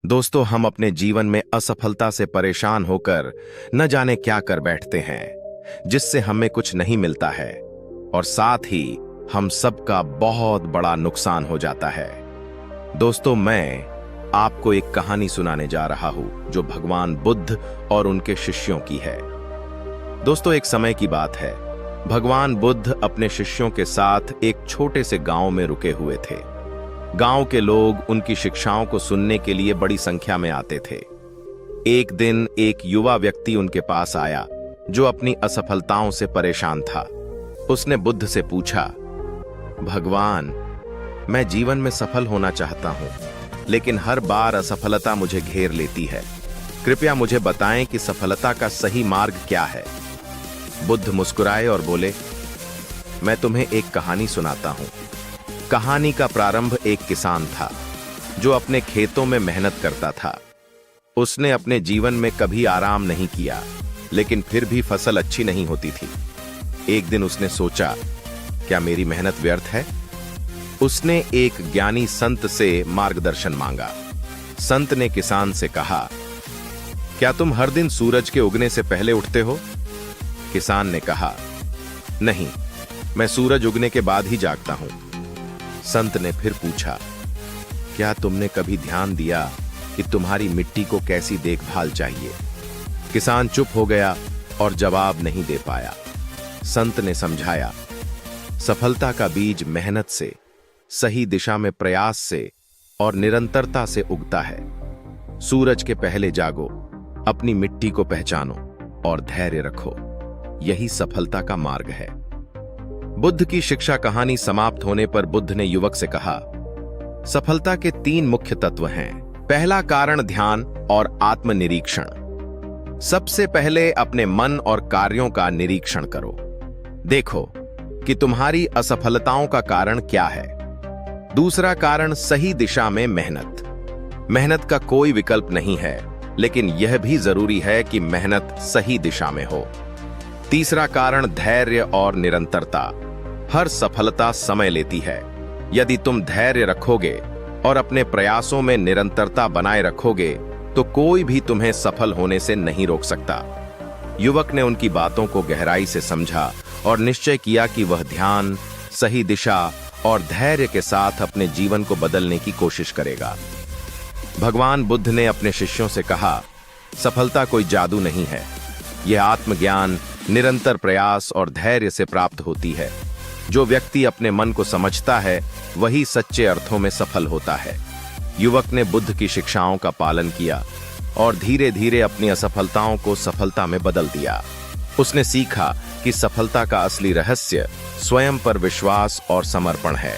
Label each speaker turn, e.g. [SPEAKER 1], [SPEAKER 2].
[SPEAKER 1] दोस्तों, हम अपने जीवन में असफलता से परेशान होकर न जाने क्या कर बैठते हैं, जिससे हमें कुछ नहीं मिलता है और साथ ही हम सबका बहुत बड़ा नुकसान हो जाता है। दोस्तों, मैं आपको एक कहानी सुनाने जा रहा हूं जो भगवान बुद्ध और उनके शिष्यों की है। दोस्तों, एक समय की बात है। भगवान बुद्ध अपने शिष्यों के साथ एक छोटे से गांव में रुके हुए थे। गांव के लोग उनकी शिक्षाओं को सुनने के लिए बड़ी संख्या में आते थे। एक दिन एक युवा व्यक्ति उनके पास आया जो अपनी असफलताओं से परेशान था। उसने बुद्ध से पूछा, भगवान, मैं जीवन में सफल होना चाहता हूं, लेकिन हर बार असफलता मुझे घेर लेती है। कृपया मुझे बताएं कि सफलता का सही मार्ग क्या है। बुद्ध मुस्कुराए और बोले, मैं तुम्हें एक कहानी सुनाता हूं। कहानी का प्रारंभ एक किसान था जो अपने खेतों में मेहनत करता था। उसने अपने जीवन में कभी आराम नहीं किया, लेकिन फिर भी फसल अच्छी नहीं होती थी। एक दिन उसने सोचा, क्या मेरी मेहनत व्यर्थ है? उसने एक ज्ञानी संत से मार्गदर्शन मांगा। संत ने किसान से कहा, क्या तुम हर दिन सूरज के उगने से पहले उठते हो? किसान ने कहा, नहीं, मैं सूरज उगने के बाद ही जागता हूं। संत ने फिर पूछा, क्या तुमने कभी ध्यान दिया कि तुम्हारी मिट्टी को कैसी देखभाल चाहिए? किसान चुप हो गया और जवाब नहीं दे पाया। संत ने समझाया, सफलता का बीज मेहनत से, सही दिशा में प्रयास से और निरंतरता से उगता है। सूरज के पहले जागो, अपनी मिट्टी को पहचानो और धैर्य रखो। यही सफलता का मार्ग है। बुद्ध की शिक्षा कहानी समाप्त होने पर बुद्ध ने युवक से कहा, सफलता के 3 मुख्य तत्व हैं। पहला कारण ध्यान और आत्मनिरीक्षण। सबसे पहले अपने मन और कार्यों का निरीक्षण करो। देखो कि तुम्हारी असफलताओं का कारण क्या है। दूसरा कारण सही दिशा में मेहनत। मेहनत का कोई विकल्प नहीं है, लेकिन यह भी जरूरी है कि मेहनत सही दिशा में हो। तीसरा कारण धैर्य और निरंतरता। हर सफलता समय लेती है। यदि तुम धैर्य रखोगे और अपने प्रयासों में निरंतरता बनाए रखोगे तो कोई भी तुम्हें सफल होने से नहीं रोक सकता। युवक ने उनकी बातों को गहराई से समझा और निश्चय किया कि वह ध्यान, सही दिशा और धैर्य के साथ अपने जीवन को बदलने की कोशिश करेगा। भगवान बुद्ध ने अपने शिष्यों से कहा, सफलता कोई जादू नहीं है। यह आत्मज्ञान, निरंतर प्रयास और धैर्य से प्राप्त होती है। जो व्यक्ति अपने मन को समझता है वही सच्चे अर्थों में सफल होता है। युवक ने बुद्ध की शिक्षाओं का पालन किया और धीरे धीरे अपनी असफलताओं को सफलता में बदल दिया। उसने सीखा कि सफलता का असली रहस्य स्वयं पर विश्वास और समर्पण है।